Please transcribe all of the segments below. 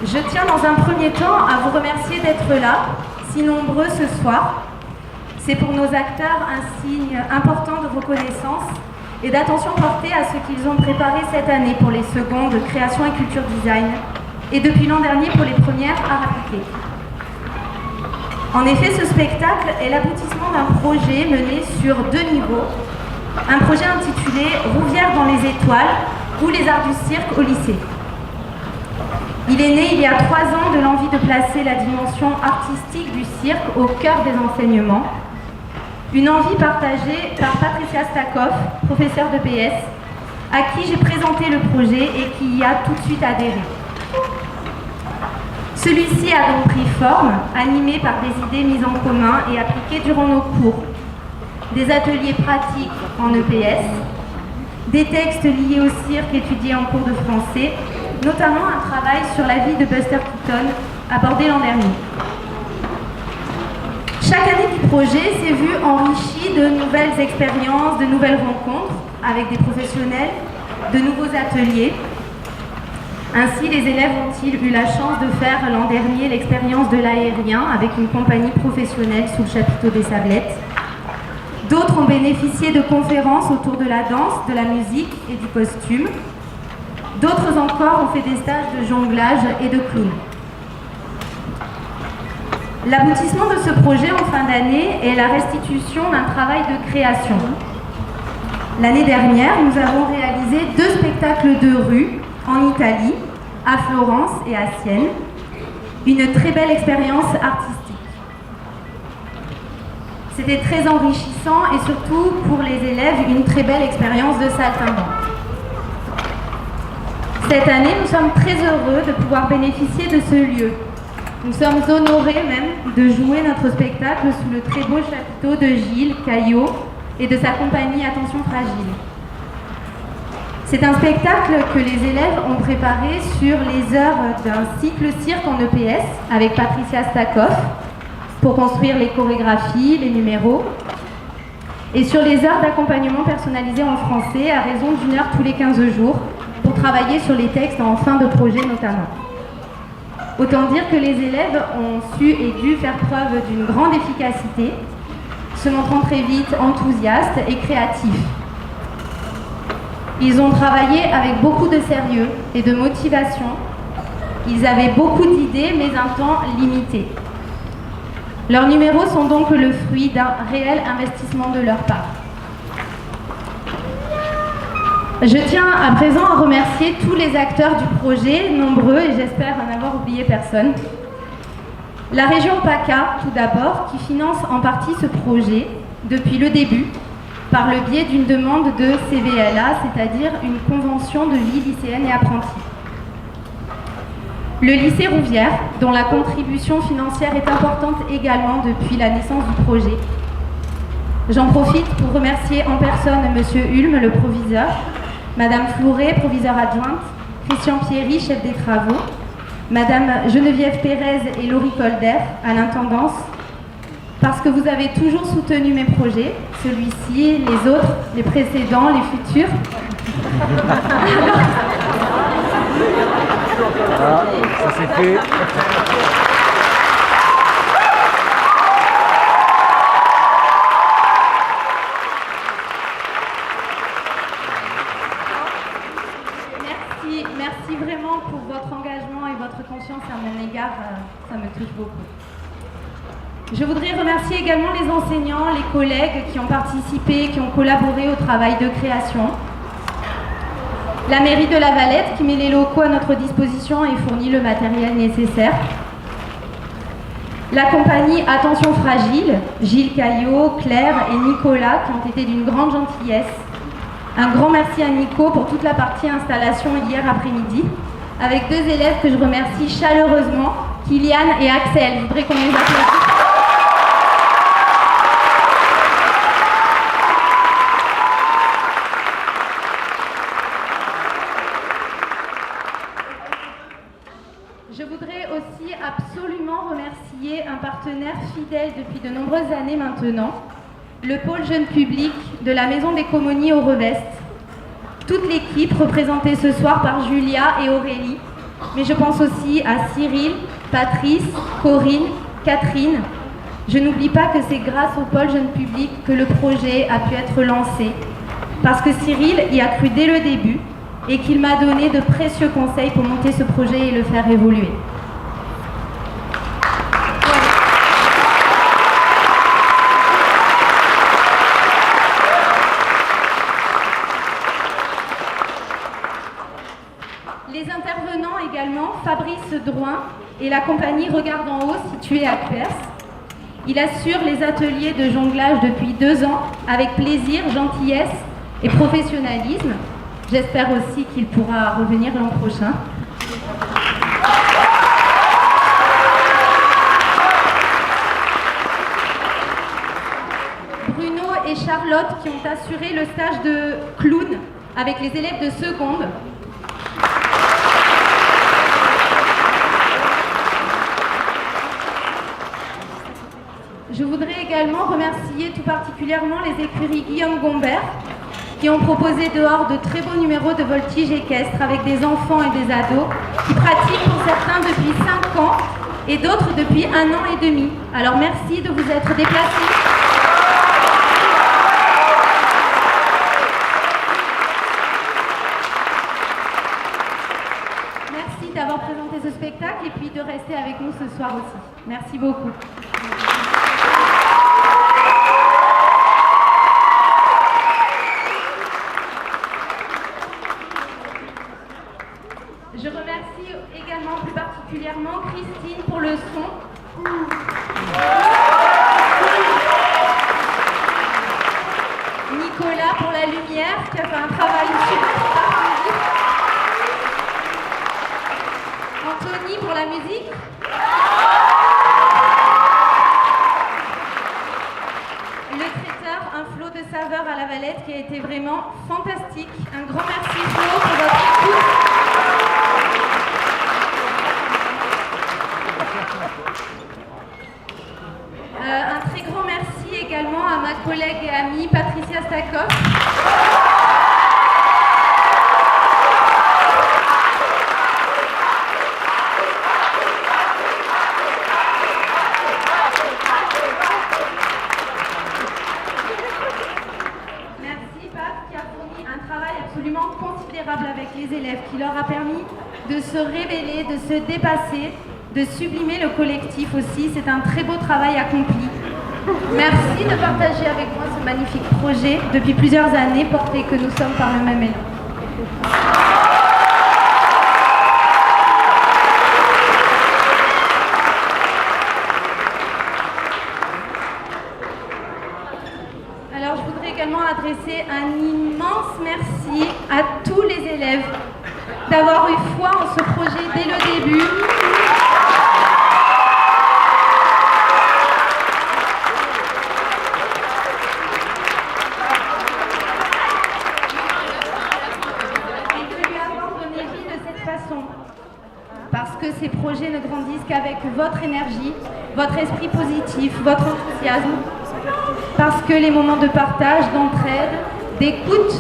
Je tiens dans un premier temps à vous remercier d'être là, si nombreux ce soir. C'est pour nos acteurs un signe important de reconnaissance et d'attention portée à ce qu'ils ont préparé cette année pour les secondes création et culture design et depuis l'an dernier pour les premières arts appliqués. En effet, ce spectacle est l'aboutissement d'un projet mené sur 2 niveaux, un projet intitulé Rouvière dans les étoiles ou les arts du cirque au lycée. Il est né il y a 3 ans de l'envie de placer la dimension artistique du cirque au cœur des enseignements. Une envie partagée par Patricia Stakoff, professeure de PS, à qui j'ai présenté le projet et qui y a tout de suite adhéré. Celui-ci a donc pris forme, animé par des idées mises en commun et appliquées durant nos cours, des ateliers pratiques en EPS, des textes liés au cirque étudiés en cours de français, notamment un travail sur la vie de Buster Keaton abordé l'an dernier. Chaque année du projet s'est vue enrichie de nouvelles expériences, de nouvelles rencontres avec des professionnels, de nouveaux ateliers. Ainsi, les élèves ont-ils eu la chance de faire l'an dernier l'expérience de l'aérien avec une compagnie professionnelle sous le chapiteau des Sablettes. D'autres ont bénéficié de conférences autour de la danse, de la musique et du costume. D'autres encore ont fait des stages de jonglage et de clown. L'aboutissement de ce projet en fin d'année est la restitution d'un travail de création. L'année dernière, nous avons réalisé 2 spectacles de rue en Italie, à Florence et à Sienne. Une très belle expérience artistique. C'était très enrichissant et surtout pour les élèves, une très belle expérience de saltimbanque. Cette année, nous sommes très heureux de pouvoir bénéficier de ce lieu. Nous sommes honorés même de jouer notre spectacle sous le très beau chapiteau de Gilles Caillot et de sa compagnie Attention Fragile. C'est un spectacle que les élèves ont préparé sur les heures d'un cycle cirque en EPS avec Patricia Stakoff pour construire les chorégraphies, les numéros, et sur les heures d'accompagnement personnalisé en français à raison d'1 heure tous les 15 jours pour travailler sur les textes en fin de projet notamment. Autant dire que les élèves ont su et dû faire preuve d'une grande efficacité, se montrant très vite enthousiastes et créatifs. Ils ont travaillé avec beaucoup de sérieux et de motivation. Ils avaient beaucoup d'idées, mais un temps limité. Leurs numéros sont donc le fruit d'un réel investissement de leur part. Je tiens à présent à remercier tous les acteurs du projet, nombreux, et j'espère n'avoir oublié personne. La région PACA, tout d'abord, qui finance en partie ce projet depuis le début, par le biais d'une demande de CVLA, c'est-à-dire une convention de vie lycéenne et apprentie. Le lycée Rouvière, dont la contribution financière est importante également depuis la naissance du projet. J'en profite pour remercier en personne M. Hulme, le proviseur, Madame Flouret, proviseure adjointe, Christian Pierry, chef des travaux, Madame Geneviève Pérez et Laurie Colder à l'intendance, parce que vous avez toujours soutenu mes projets, celui-ci, les autres, les précédents, les futurs. Voilà, ça c'est fait. Merci vraiment pour votre engagement et votre confiance à mon égard, ça me touche beaucoup. Je voudrais remercier également les enseignants, les collègues qui ont participé, qui ont collaboré au travail de création. La mairie de La Valette qui met les locaux à notre disposition et fournit le matériel nécessaire. La compagnie Attention Fragile, Gilles Caillot, Claire et Nicolas qui ont été d'une grande gentillesse. Un grand merci à Nico pour toute la partie installation hier après-midi, avec 2 élèves que je remercie chaleureusement, Kylian et Axel. Je voudrais qu'on les applaudisse. Je voudrais aussi absolument remercier un partenaire fidèle depuis de nombreuses années maintenant, le pôle jeune public de la Maison des Comonies au Revest. Toute l'équipe représentée ce soir par Julia et Aurélie, mais je pense aussi à Cyril, Patrice, Corinne, Catherine. Je n'oublie pas que c'est grâce au pôle jeune public que le projet a pu être lancé, parce que Cyril y a cru dès le début et qu'il m'a donné de précieux conseils pour monter ce projet et le faire évoluer. Les intervenants également, Fabrice Drouin et la compagnie Regarde en haut située à Cuers. Il assure les ateliers de jonglage depuis 2 ans avec plaisir, gentillesse et professionnalisme. J'espère aussi qu'il pourra revenir l'an prochain. Bruno et Charlotte qui ont assuré le stage de clown avec les élèves de seconde. Je voudrais également remercier tout particulièrement les écuries Guillaume Gombert qui ont proposé dehors de très beaux numéros de voltige équestre avec des enfants et des ados qui pratiquent pour certains depuis 5 ans et d'autres depuis 1 an et demi. Alors merci de vous être déplacés. Merci d'avoir présenté ce spectacle et puis de rester avec nous ce soir aussi. Merci beaucoup. Je remercie également plus particulièrement Christine pour le son. Nicolas pour la lumière qui a fait un travail super applaudi. Anthony pour la musique. Le traiteur, un flot de saveurs à la Valette qui a été vraiment fantastique. Un grand merci Flo pour votre écoute. Un très grand merci également à ma collègue et amie Patricia Stakov. Merci Pat qui a fourni un travail absolument considérable avec les élèves, qui leur a permis de se révéler, de se dépasser, de sublimer le collectif aussi. C'est un très beau travail accompli. Merci de partager avec moi ce magnifique projet depuis plusieurs années, porté que nous sommes par le même élan. Alors je voudrais également adresser un immense merci à tous les élèves d'avoir eu foi en ce projet dès le début. Parce que ces projets ne grandissent qu'avec votre énergie, votre esprit positif, votre enthousiasme. Parce que les moments de partage, d'entraide, d'écoute,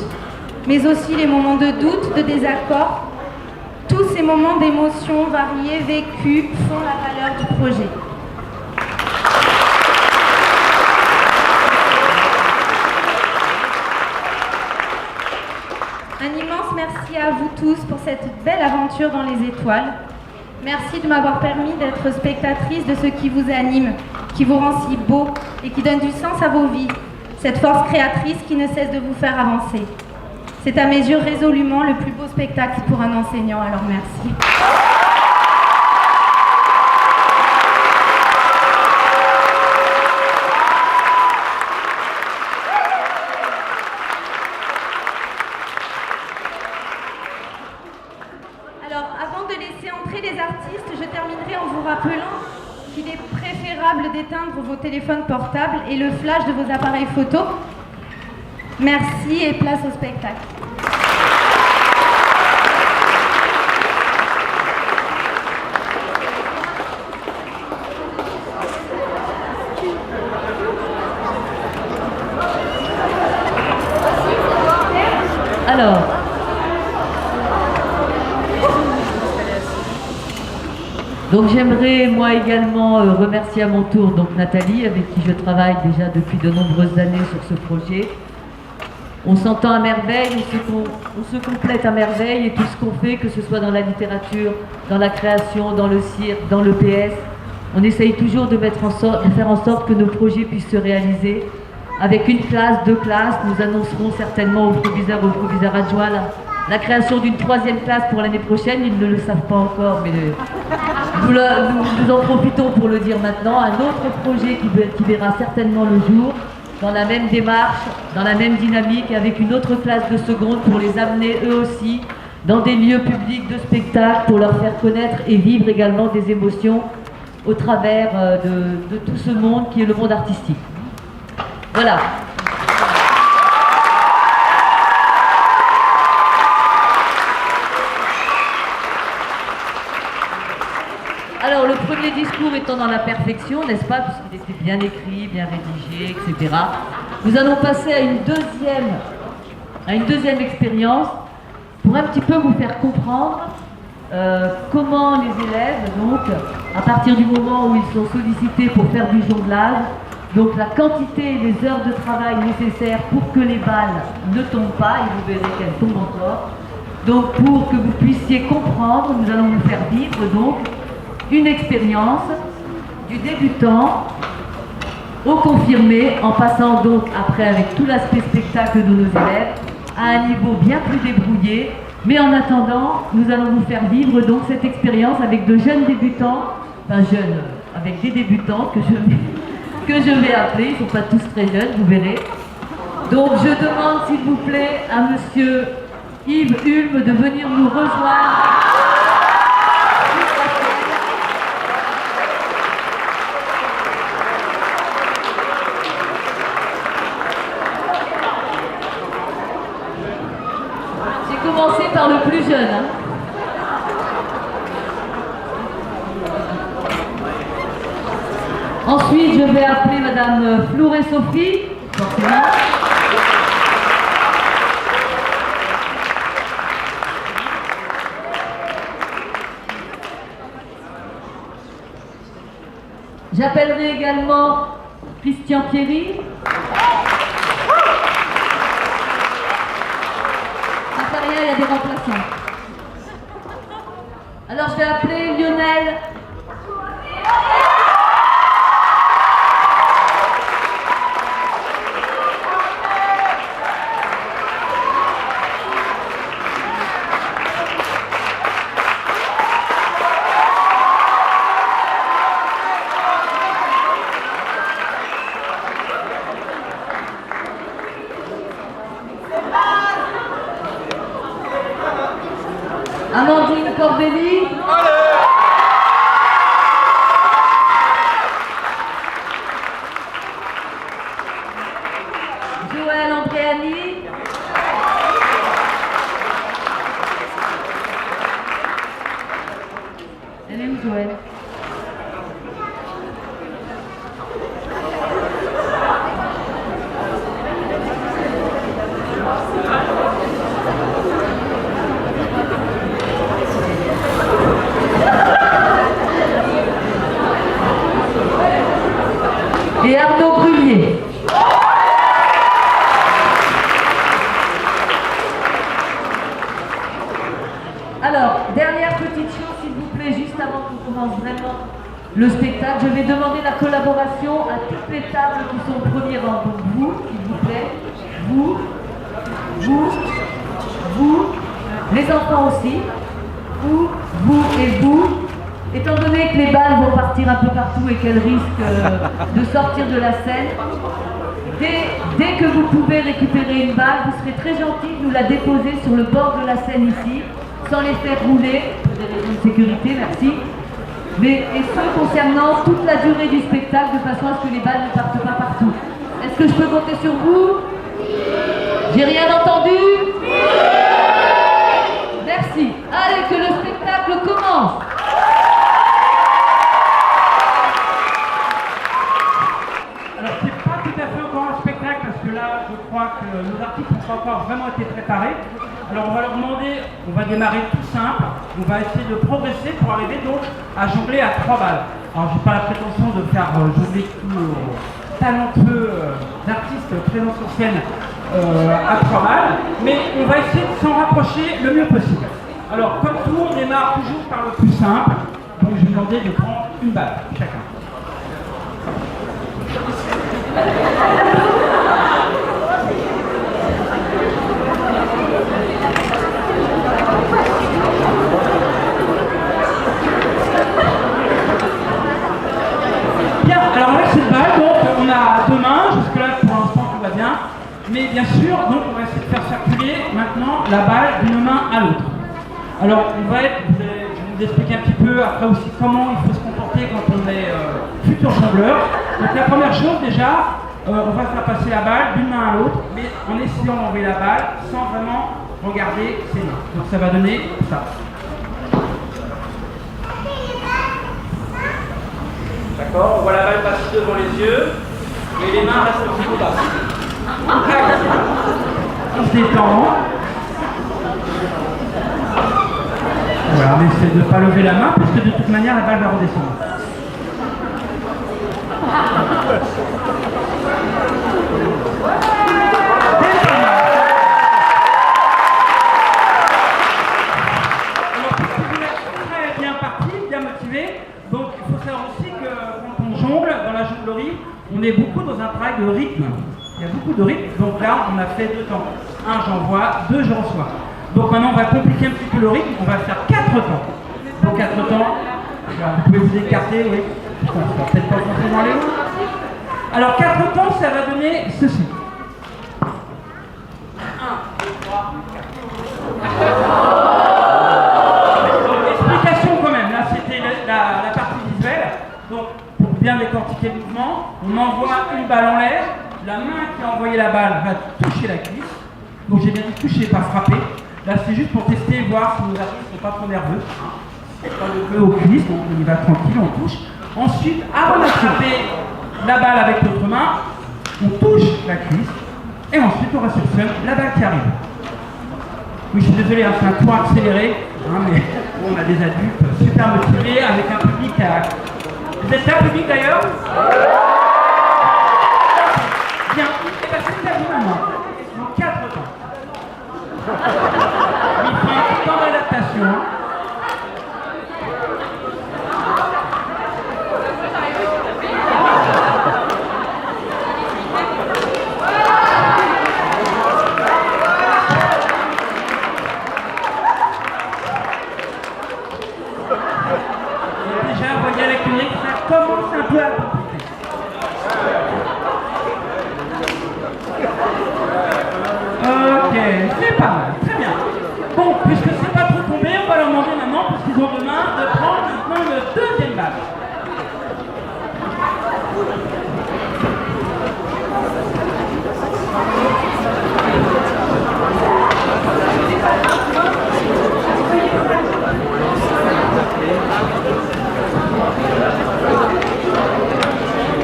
mais aussi les moments de doute, de désaccord, tous ces moments d'émotions variées, vécues, font la valeur du projet. Un immense merci à vous tous pour cette belle aventure dans les étoiles. Merci de m'avoir permis d'être spectatrice de ce qui vous anime, qui vous rend si beau et qui donne du sens à vos vies. Cette force créatrice qui ne cesse de vous faire avancer. C'est à mes yeux résolument le plus beau spectacle pour un enseignant, alors merci. Alors, avant de laisser entrer les artistes, je terminerai en vous rappelant qu'il est préférable d'éteindre vos téléphones portables et le flash de vos appareils photo. Merci et place au spectacle. Alors, Donc j'aimerais moi également remercier à mon tour donc Nathalie, avec qui je travaille déjà depuis de nombreuses années sur ce projet. On s'entend à merveille, on se complète à merveille, et tout ce qu'on fait, que ce soit dans la littérature, dans la création, dans le cirque, dans le PS, on essaye toujours de faire en sorte que nos projets puissent se réaliser. Avec une classe, 2 classes, nous annoncerons certainement aux proviseurs adjoints la création d'une 3e classe pour l'année prochaine. Ils ne le savent pas encore, mais nous en profitons pour le dire maintenant. Un autre projet qui verra certainement le jour, dans la même démarche, dans la même dynamique, avec une autre classe de seconde pour les amener eux aussi dans des lieux publics de spectacle, pour leur faire connaître et vivre également des émotions au travers de tout ce monde qui est le monde artistique. Voilà. Alors, le premier discours étant dans la perfection, n'est-ce pas, puisqu'il était bien écrit, bien rédigé, etc. Nous allons passer à une deuxième expérience pour un petit peu vous faire comprendre comment les élèves, donc, à partir du moment où ils sont sollicités pour faire du jonglage, donc la quantité et les heures de travail nécessaires pour que les balles ne tombent pas, et vous verrez qu'elles tombent encore. Donc, pour que vous puissiez comprendre, nous allons vous faire vivre donc une expérience du débutant au confirmé, en passant donc après avec tout l'aspect spectacle de nos élèves à un niveau bien plus débrouillé. Mais en attendant, nous allons vous faire vivre donc cette expérience avec de jeunes débutants, avec des débutants que je vais appeler, ils ne sont pas tous très jeunes, vous verrez. Donc je demande s'il vous plaît à monsieur Yves Hulme de venir nous rejoindre. Commencer par le plus jeune. Ensuite, je vais appeler Madame Flouré Sophie, forcément. J'appellerai également Christian Pierry. Il y a des remplaçants. Alors je vais appeler Lionel. Amandine Corbelli. Joël Andréani. Elle est où, Joël? Et Arnaud Brunier. Alors, dernière petite chose, s'il vous plaît, juste avant qu'on commence vraiment le spectacle, je vais demander la collaboration à toutes les tables qui sont au premier rang. Donc vous, s'il vous plaît, vous, les enfants aussi, vous et vous. Étant donné que les balles vont partir un peu partout et qu'elles risquent de sortir de la scène, dès que vous pouvez récupérer une balle, vous serez très gentil de nous la déposer sur le bord de la scène ici, sans les faire rouler, pour des raisons de sécurité, merci. Et ce concernant toute la durée du spectacle, de façon à ce que les balles ne partent pas partout. Est-ce que je peux compter sur vous? J'ai rien entendu? Merci. Allez, que le spectacle commence. Alors, c'est pas tout à fait encore un spectacle parce que là, je crois que nos artistes n'ont pas encore vraiment été préparés. Alors on va leur demander, on va démarrer tout simple, on va essayer de progresser pour arriver donc à jongler à 3 balles. Alors j'ai pas la prétention de faire jongler tous nos talentueux d'artistes présents sur scène à 3 balles, mais on va essayer de s'en rapprocher le mieux possible. Alors comme tout, on démarre toujours par le plus simple, donc je vais demander de prendre une balle chacun. Bien, alors avec cette balle, donc on a 2 mains, jusque là pour l'instant tout va bien, mais bien sûr, donc on va essayer de faire circuler maintenant la balle d'une main à l'autre. Alors on va être, je vais vous expliquer un petit peu après aussi comment il faut se comporter quand on est futur jongleur. Donc la première chose déjà, on va faire passer la balle d'une main à l'autre, mais en essayant d'enlever la balle sans vraiment regarder ses mains. Donc ça va donner ça. D'accord, on voit la balle passer devant les yeux, et les mains restent un petit peu basses. On se détend. Voilà, on essaie de ne pas lever la main, parce que de toute manière, la balle va redescendre. Alors, puisque vous êtes très bien parti, bien motivé, donc il faut savoir aussi que quand on jongle dans la jonglerie, on est beaucoup dans un travail de rythme. Il y a beaucoup de rythme, donc là on a fait 2 temps. 1 j'envoie, 2 je reçois. Donc maintenant on va compliquer un petit peu le rythme, on va faire 4 temps. Donc 4 temps, vous pouvez vous écarter, oui. Ça va peut-être pas forcément aller loin. Alors 4 temps, ça va donner ceci. 1, 2, 3, 4. Donc explication quand même, là c'était la partie visuelle. Donc pour bien décortiquer le mouvement, on envoie une balle en l'air, la main qui a envoyé la balle va toucher la cuisse. Donc j'ai bien dit toucher, pas frapper. Là c'est juste pour tester, voir si nos artistes ne sont pas trop nerveux. Pas le feu aux cuisses, donc on y va tranquille, on touche. Ensuite, avant d'attraper la balle avec l'autre main, on touche la cuisse et ensuite on réceptionne la balle qui arrive. Oui, je suis désolé, hein, c'est un tour accéléré, hein, mais bon, on a des adultes super motivés avec un public à... Vous êtes là, public d'ailleurs? Bien, et bien c'est à vous maintenant. Donc 4 temps. Il faut un temps d'adaptation. Déjà, vous voyez avec une ça commence un peu à compliquer. Ok, c'est pas mal, très bien. Bon, puisque c'est pas trop tombé, on va leur demander maintenant, parce qu'ils ont demain, de prendre maintenant le 2e balle.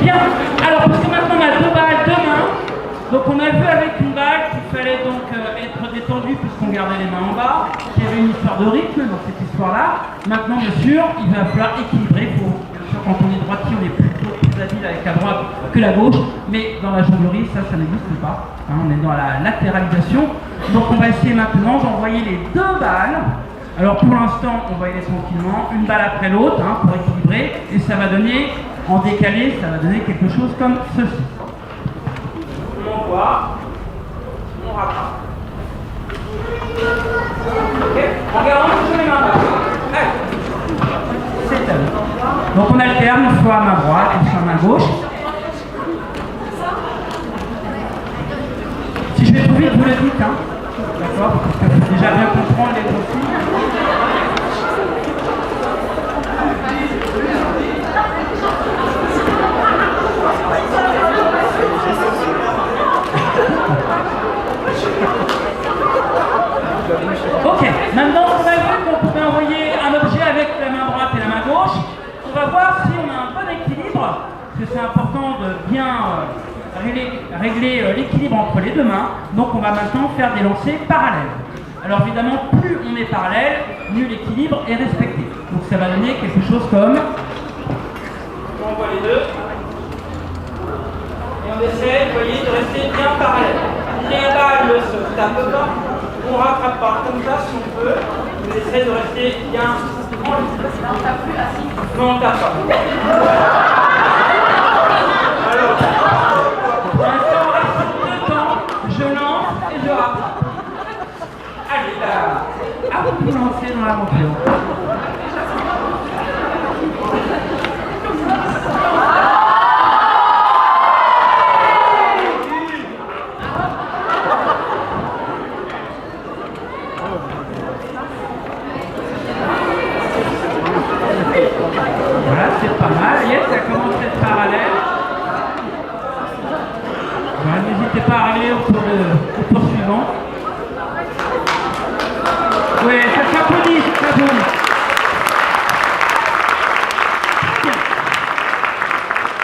Bien, alors parce que maintenant on a 2 balles, 2 mains, donc on a vu avec une balle qu'il fallait donc être détendu puisqu'on gardait les mains en bas, qu'il y avait une histoire de rythme dans cette histoire-là. Maintenant bien sûr, il va falloir équilibrer, bien sûr quand on est droitier, on est plutôt plus habile avec la droite que la gauche, mais dans la jonglerie, ça n'existe pas, hein, on est dans la latéralisation. Donc on va essayer maintenant d'envoyer les 2 balles. Alors pour l'instant, on va y aller tranquillement, une balle après l'autre, hein, pour équilibrer, et ça va donner, en décalé, ça va donner quelque chose comme ceci. On envoie, on rattrape. Ok, en gardant toujours les mains bas. C'est à vous. Donc on alterne, soit à main droite, soit à main gauche. Si je vais trop vite, vous le dites, hein. D'accord, parce qu'il faut déjà bien comprendre les consignes. Ok, maintenant on a vu qu'on pouvait envoyer un objet avec la main droite et la main gauche. On va voir si on a un bon équilibre, parce que c'est important de bien régler l'équilibre entre les 2 mains. Donc on va maintenant faire des lancers parallèles. Alors évidemment, plus on est parallèle, mieux l'équilibre est respecté. Donc ça va donner quelque chose comme... On voit les deux. Et on essaie, vous voyez, de rester bien parallèle. Les balles ne se tapent pas, on ne rattrape pas. Comme ça, si on peut, on essaie de rester bien en ligne. Non, on ne tape pas. Alors, pour l'instant, on reste sur 2 temps. Je lance et je rattrape. Allez, là, à vous de vous lancer dans l'aventure. Voilà, c'est pas mal. Yes, ça commence à être parallèle. Voilà, n'hésitez pas à arriver au tour suivant. Oui, ça s'applaudit, ça s'applaudit.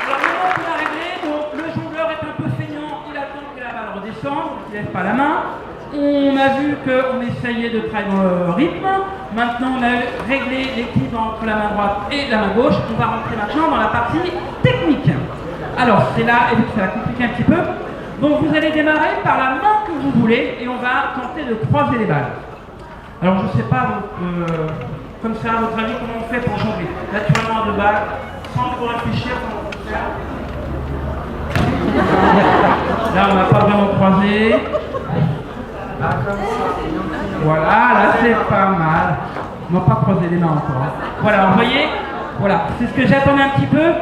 Alors maintenant qu'on a réglé, donc le jongleur est un peu feignant, il attend que la balle redescende, il ne lève pas la main. On a vu qu'on essayait de travailler dans le rythme. Maintenant, on a réglé l'équilibre entre la main droite et la main gauche. On va rentrer maintenant dans la partie technique. Alors, c'est là, et vu que ça va compliquer un petit peu. Donc, vous allez démarrer par la main que vous voulez et on va tenter de croiser les balles. Alors, je ne sais pas, comme ça, à votre avis, comment on fait pour jongler. Naturellement, à 2 balles, sans trop réfléchir, comment on peut faire. Là, on n'a pas vraiment croisé. Voilà, là c'est pas mal. On n'a pas croisé les mains encore. Voilà, vous voyez, voilà, c'est ce que j'attendais un petit peu.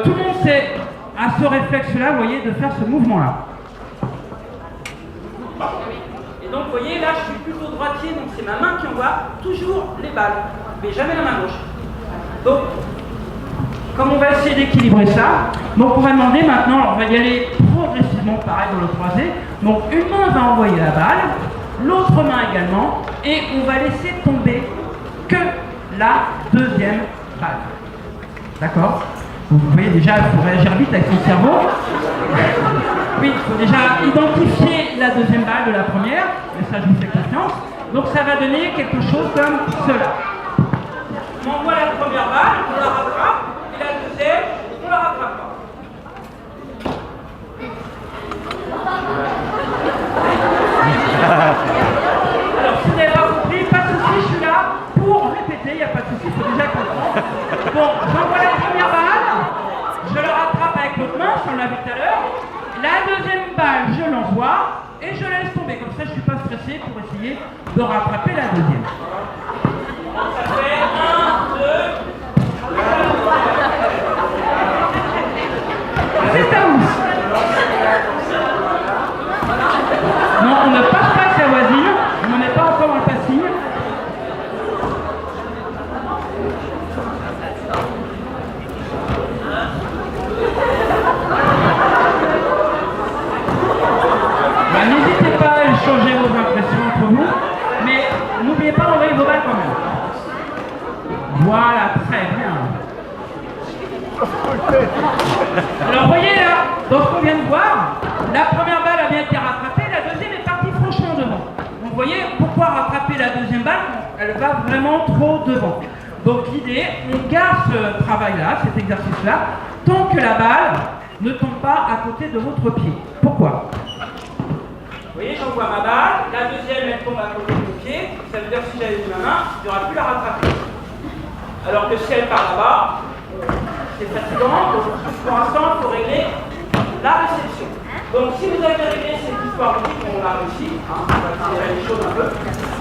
Tout le monde sait, à ce réflexe-là, vous voyez, de faire ce mouvement-là. Et donc, vous voyez, là, je suis plutôt droitier, donc c'est ma main qui envoie toujours les balles, mais jamais la main gauche. Donc, comme on va essayer d'équilibrer ça, donc on va demander maintenant, on va y aller progressivement, pareil dans le croisé. Donc une main va envoyer la balle, l'autre main également, et on va laisser tomber que la deuxième balle. D'accord? Vous voyez déjà, il faut réagir vite avec son cerveau. Oui, il faut déjà identifier la deuxième balle de la première, mais ça je vous fais confiance. Donc ça va donner quelque chose comme cela. On envoie la première balle, on la rattrape. Et la deuxième, on ne la rattrape pas. Alors, si vous n'avez pas compris, pas de souci, je suis là pour répéter, il n'y a pas de souci, il faut déjà comprendre. Bon, j'envoie la première balle, je le rattrape avec l'autre main, on l'a vu tout à l'heure. La deuxième balle, je l'envoie et je la laisse tomber. Comme ça, je ne suis pas stressé pour essayer de rattraper la deuxième. Ça fait 1, 2... C'est à vous. Non, on ne passe pas sa voisine, on n'en est pas encore dans le passing. Ben, n'hésitez pas à échanger vos impressions entre vous, mais n'oubliez pas d'envoyer vos balles quand même. Voilà, très bien. Alors vous voyez là, dans ce qu'on vient de voir, la première balle a bien été rattrapée, la deuxième est partie franchement devant. Donc vous voyez, pourquoi rattraper la deuxième balle? Elle va vraiment trop devant. Donc l'idée, on garde ce travail-là, cet exercice-là, tant que la balle ne tombe pas à côté de votre pied. Pourquoi? Vous voyez, j'envoie ma balle, la deuxième elle tombe à côté de mon pied, ça veut dire que si j'avais mis ma main, il n'y aura plus la rattraper. Alors que si elle part là-bas, c'est fatigant, donc pour l'instant, il faut régler la réception. Donc si vous avez réglé cette histoire de on l'a réussi, on va accélérer les choses un peu.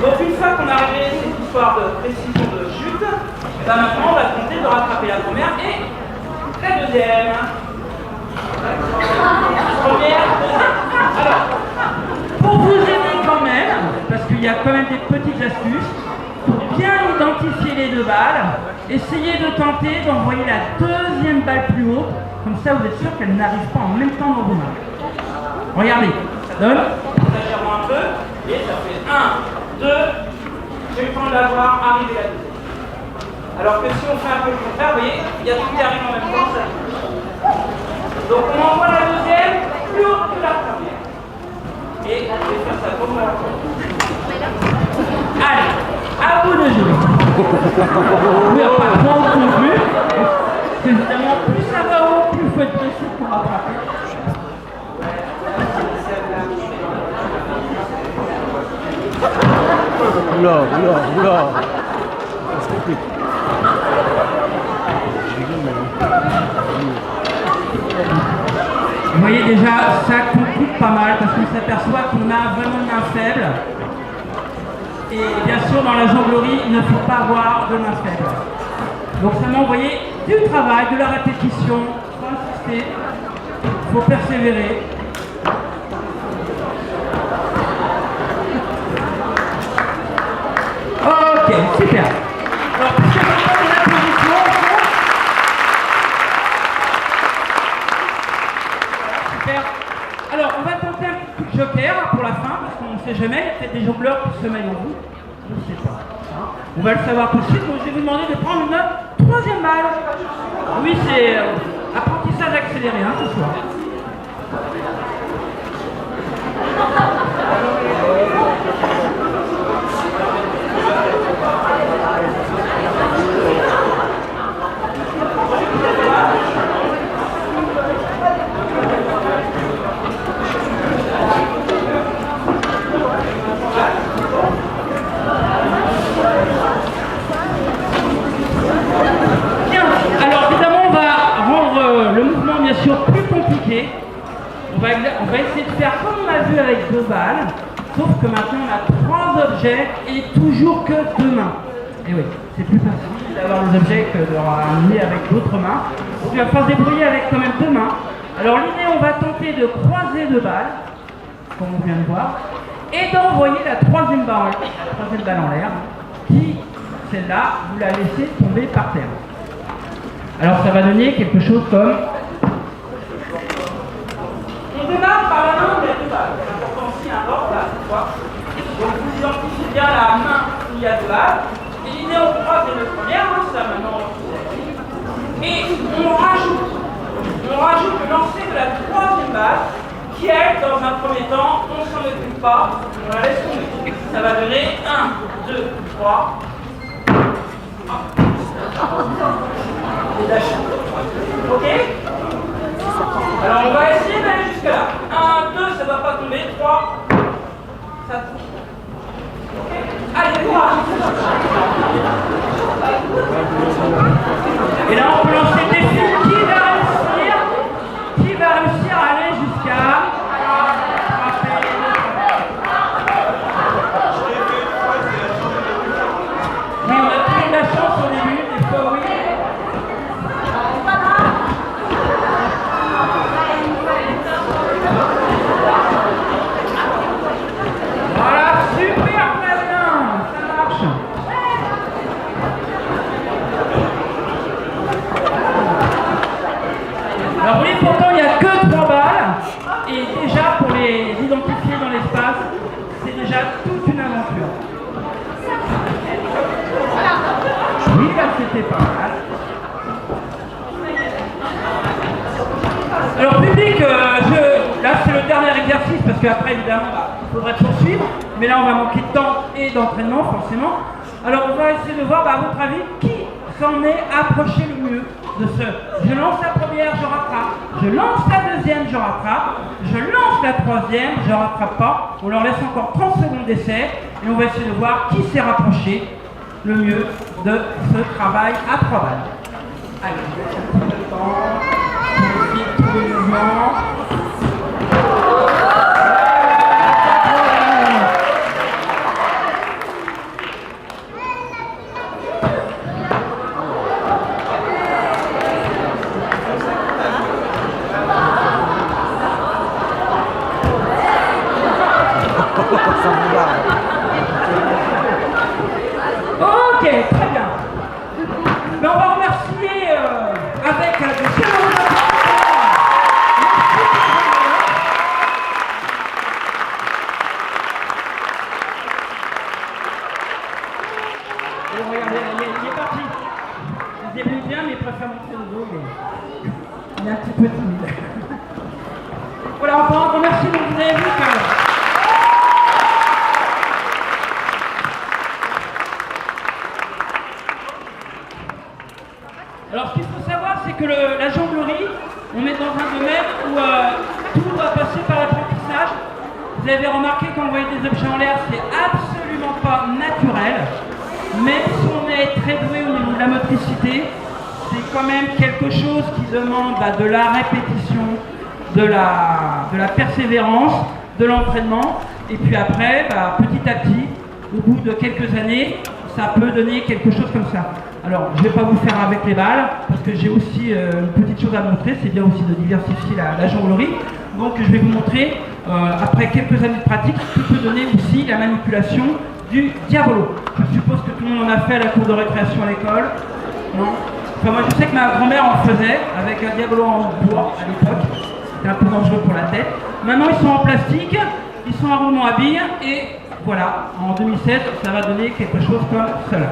Donc une fois qu'on a réglé cette histoire de précision de chute, et ben maintenant on va tenter de rattraper la première et la deuxième. Première, deuxième. Alors, pour vous aider quand même, parce qu'il y a quand même des petites astuces, pour bien identifier les 2 balles, essayez de tenter d'envoyer la deuxième balle plus haut, comme ça vous êtes sûr qu'elle n'arrive pas en même temps dans vos mains. Regardez, ça donne, exagérons un peu, et ça fait 1, 2, j'ai le temps de la voir arriver la deuxième. Alors que si on fait un peu le contraire, vous voyez, il y a tout qui arrive en même temps, ça touche. Donc on envoie la deuxième plus haut que la première. Et je vais faire ça pour moi. Allez, à vous de jouer. Oui, pas trop non plus. Évidemment, plus ça va haut, plus il faut être précis pour rattraper. Oula, oula, oula. Ça se complique. Je rigole, mais... Vous voyez déjà, ça complique pas mal parce qu'on s'aperçoit qu'on a vraiment une main faible. Et bien sûr, dans la jonglerie, il ne faut pas avoir de main faible. Donc seulement, vous voyez, du travail, de la répétition, il faut insister, il faut persévérer. Ok, super. Alors, puisque maintenant on a la position, super. Alors, on va tenter un petit coup de joker pour la fin, parce qu'on ne sait jamais, il y a peut-être des jongleurs qui se mêlent en vous. Je ne sais pas. On va le savoir tout de suite, donc je vais vous demander de prendre une troisième balle. Oui, c'est apprentissage accéléré hein, ce soir. Plus compliqué. On va essayer de faire comme on a vu avec 2 balles, sauf que maintenant on a 3 objets et toujours que 2 mains. Et oui, c'est plus facile d'avoir les objets que de ramener avec d'autres mains. Donc il va falloir se débrouiller avec quand même 2 mains. Alors l'idée, on va tenter de croiser 2 balles, comme on vient de voir, et d'envoyer la troisième balle en l'air, qui, celle-là, vous la laissez tomber par terre. Alors ça va donner quelque chose comme... On démarre par la main où il y a 2 balles. C'est important aussi un ordre là, cette fois. Donc vous identifiez bien la main où il y a 2 balles. Et l'idée, on croise les 2 premières, hein, ça maintenant. Et on rajoute le lancer de la troisième balle, qui elle, dans un premier temps, on ne s'en occupe pas, on la laisse tomber. Ça va donner 1, 2, 3. Ok? Alors on va essayer d'aller jusque là. 1, 2, ça ne va pas tomber. 3, ça tombe. Ok? Allez, courage. Et là on peut lancer des fils. Qui va réussir à aller jusqu'à... Oui, on a toujours de la chance au début, des fois oui. Voilà, super Flavien, ça marche. Alors oui, pourtant il n'y a que 3 balles, et déjà pour les identifier dans l'espace, c'est déjà toute une aventure. Oui, là c'était pas mal. Alors public, là c'est le dernier exercice parce qu'après évidemment il faudrait poursuivre, mais là on va manquer de temps et d'entraînement forcément. Alors on va essayer de voir à votre avis qui s'en est approché le mieux de ce. Je lance la première, je rattrape. Je lance la deuxième, je rattrape. Je lance la troisième, je rattrape pas. On leur laisse encore 30 secondes d'essai et on va essayer de voir qui s'est rapproché le mieux de ce travail à 3 balles. Allez, je laisse un petit peu de temps. On essaie de trouver le mouvement. Ok, très bien. Mais on va remercier avec de chaleureux applaudissements. Regardez, il est parti. Il se débrouille bien, mais il préfère montrer le dos. Il est un petit peu timide. Voilà, on va remercier, donc vous avez vu que... Alors ce qu'il faut savoir, c'est que la jonglerie, on est dans un domaine où tout doit passer par l'apprentissage. Vous avez remarqué qu'envoyer des objets en l'air, c'est absolument pas naturel. Même si on est très doué au niveau de la motricité, c'est quand même quelque chose qui demande de la répétition, de la persévérance, de l'entraînement. Et puis après, petit à petit, au bout de quelques années, ça peut donner quelque chose comme ça. Alors, je ne vais pas vous faire avec les balles, parce que j'ai aussi une petite chose à montrer, c'est bien aussi de diversifier la jonglerie. Donc, je vais vous montrer, après quelques années de pratique, ce qui peut donner aussi la manipulation du diabolo. Je suppose que tout le monde en a fait à la cour de récréation à l'école. Non? Enfin, moi, je sais que ma grand-mère en faisait, avec un diabolo en bois à l'époque. C'était un peu dangereux pour la tête. Maintenant, ils sont en plastique, ils sont à roulement à billes, et voilà, en 2016, ça va donner quelque chose comme cela.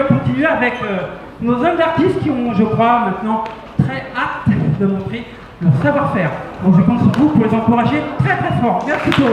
Continue avec nos hommes d'artistes qui ont, je crois, maintenant très hâte de montrer leur savoir-faire. Donc je compte sur vous pour les encourager très très fort. Merci pour eux.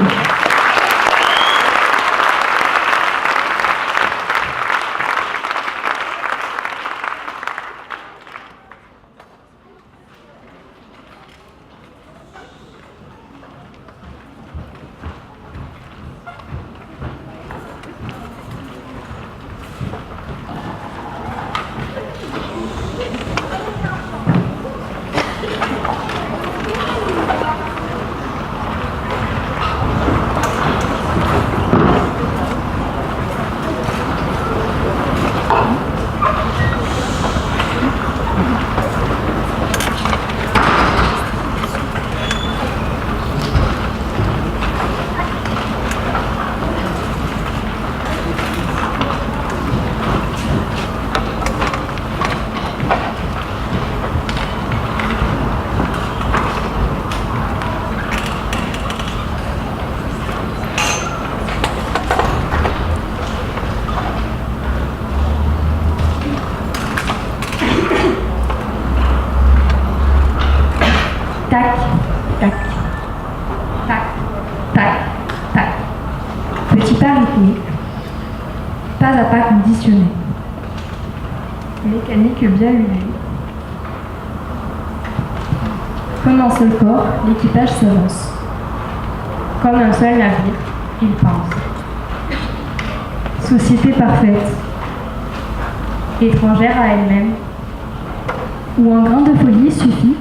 Tac, tac, tac, tac, tac. Petit pas rythmique, pas à pas conditionné. Mécanique bien huilée. Comme un seul corps, l'équipage s'avance. Comme un seul navire, il pense. Société parfaite, étrangère à elle-même, où un grain de folie suffit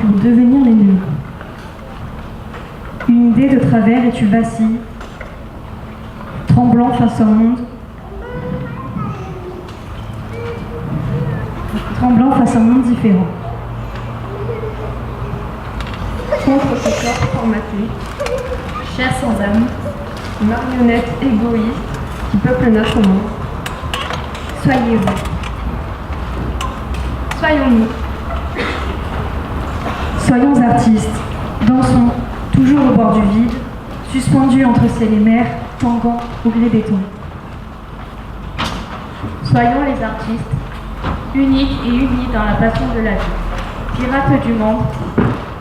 pour devenir l'ennemi. Une idée de travers et tu vacilles, tremblant face au monde, différent. Contre ce corps formaté, chair sans âme, marionnette égoïste qui peuple notre monde. Soyez-vous. Soyons-nous. Soyons artistes, dansons, toujours au bord du vide, suspendus entre ciel et mer, tanguant au gré des temps. Soyons les artistes, uniques et unis dans la passion de la vie, pirates du monde,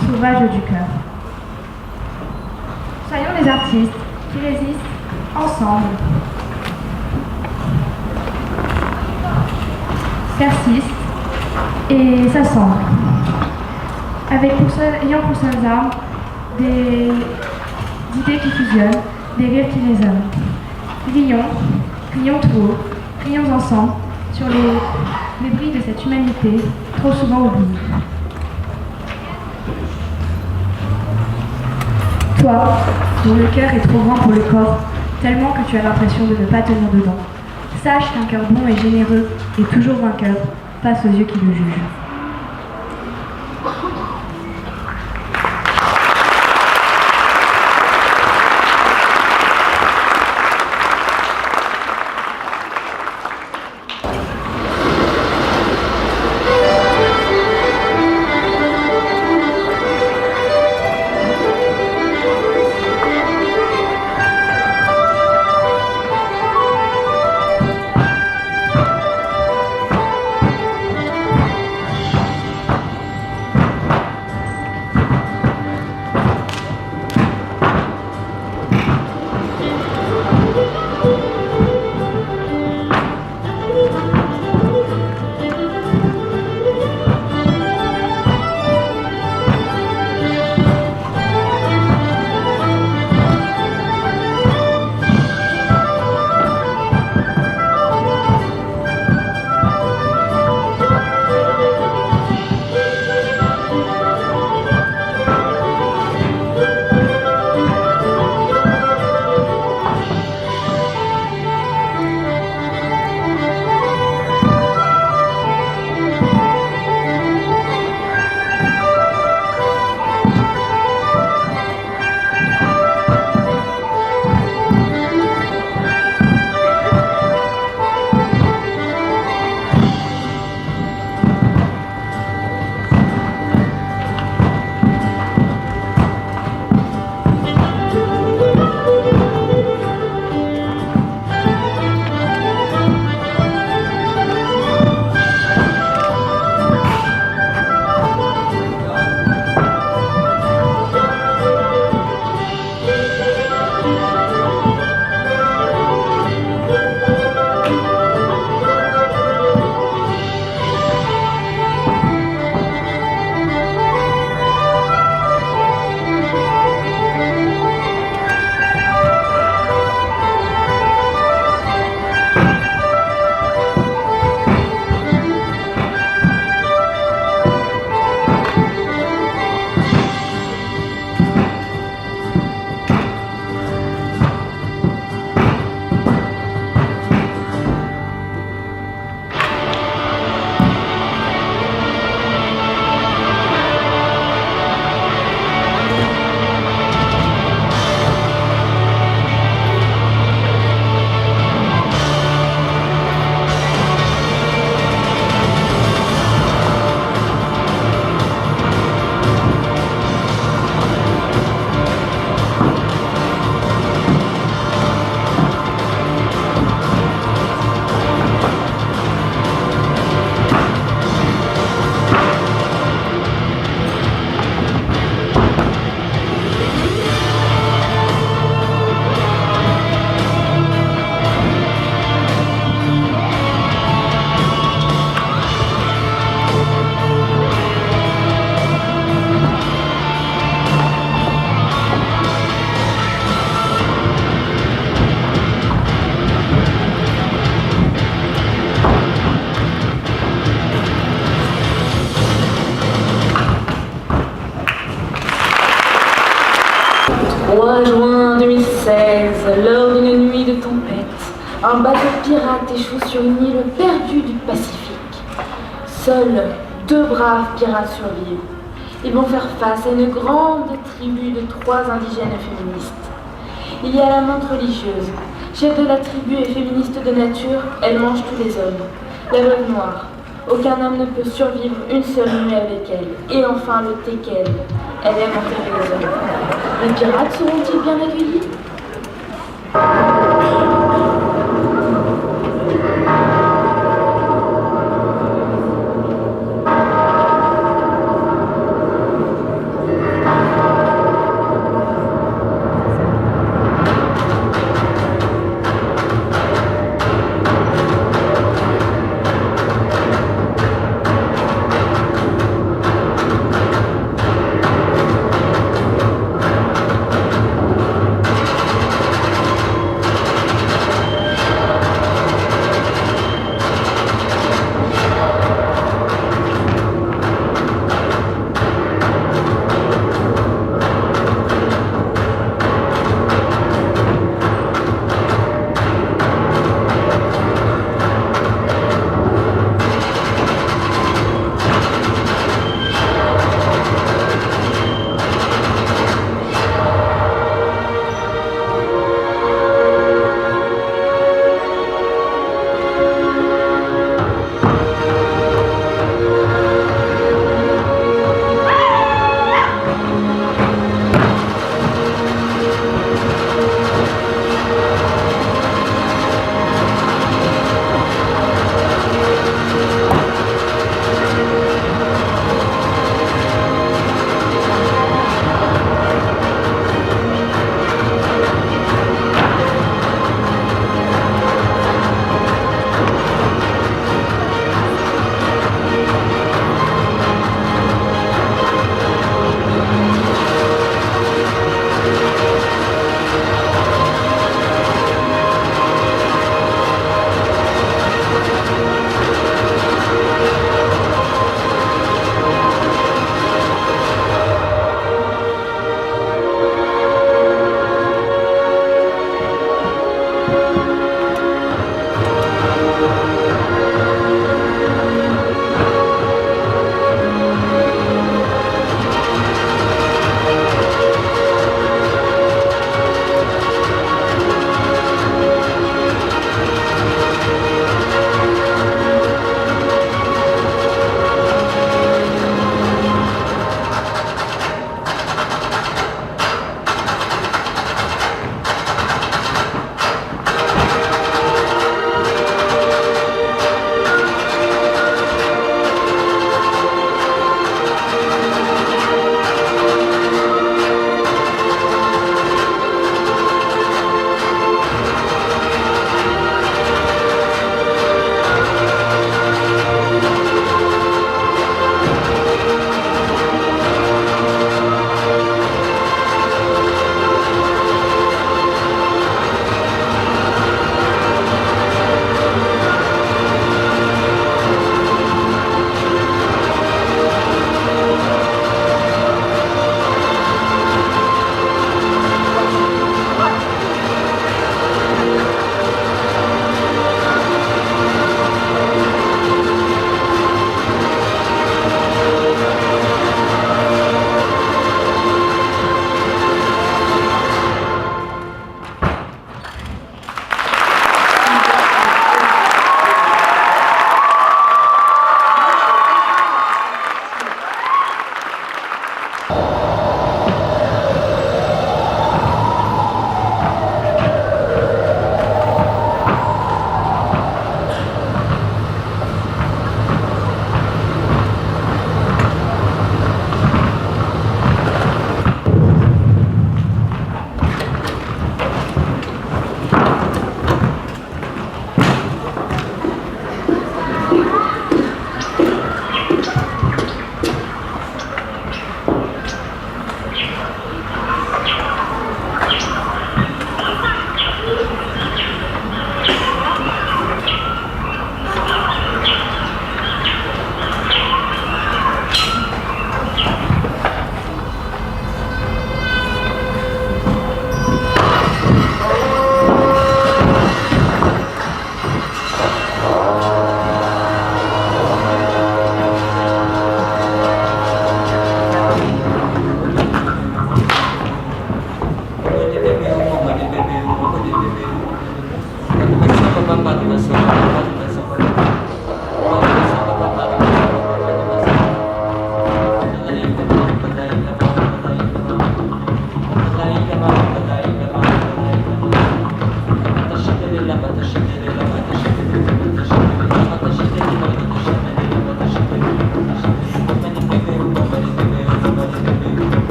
sauvages du cœur. Soyons les artistes qui résistent ensemble, persistent et s'assemblent. Ayant pour seules armes des idées qui fusionnent, des rires qui résonnent. Rions tout haut, rions ensemble sur les bris de cette humanité trop souvent oubliée. Toi, dont le cœur est trop grand pour le corps, tellement que tu as l'impression de ne pas tenir dedans, sache qu'un cœur bon et généreux est toujours vainqueur face aux yeux qui le jugent. Un bateau pirate échoue sur une île perdue du Pacifique. Seuls 2 braves pirates survivent. Ils vont faire face à une grande tribu de 3 indigènes féministes. Il y a la menthe religieuse. Chef de la tribu et féministe de nature, elle mange tous les hommes. La veuve noire. Aucun homme ne peut survivre une seule nuit avec elle. Et enfin le teckel. Elle aime enterrer les hommes. Les pirates seront-ils bien accueillis ?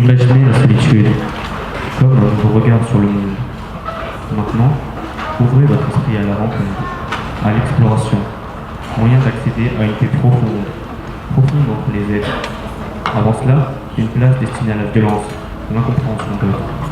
Imaginez la solitude comme vos regards sur le monde. Maintenant, ouvrez votre esprit à la rencontre, à l'exploration, moyen d'accéder à une paix profonde entre les êtres. Avant cela, une place destinée à la violence, l'incompréhension d'autres.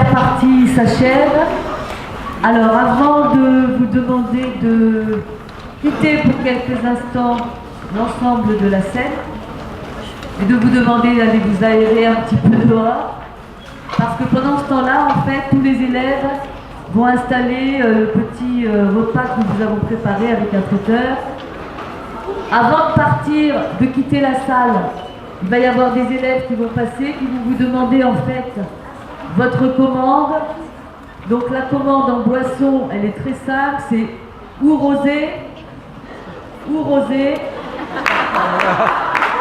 première partie s'achève. Alors, avant de vous demander de quitter pour quelques instants l'ensemble de la scène et de vous demander d'aller vous aérer un petit peu dehors, parce que pendant ce temps-là, en fait, tous les élèves vont installer le petit repas que nous vous avons préparé avec un traiteur. Avant de partir, de quitter la salle, il va y avoir des élèves qui vont passer, qui vont vous demander en fait votre commande. Donc la commande en boisson, elle est très simple, c'est ou rosé, ou rosé,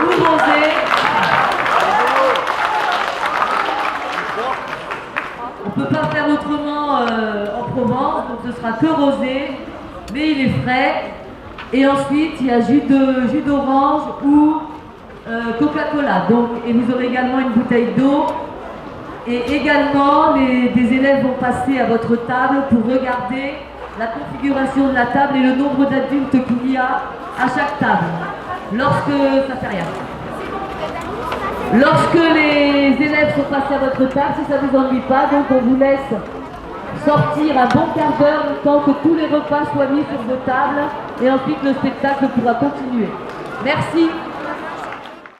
ou rosé. On ne peut pas faire autrement en Provence, donc ce sera que rosé, mais il est frais. Et ensuite, il y a jus d'orange ou Coca-Cola. Et vous aurez également une bouteille d'eau. Et également, des élèves vont passer à votre table pour regarder la configuration de la table et le nombre d'adultes qu'il y a à chaque table. Ça fait rien. Lorsque les élèves sont passés à votre table, si ça ne vous ennuie pas, donc on vous laisse sortir un bon quart d'heure le temps que tous les repas soient mis sur vos tables et ensuite le spectacle pourra continuer. Merci.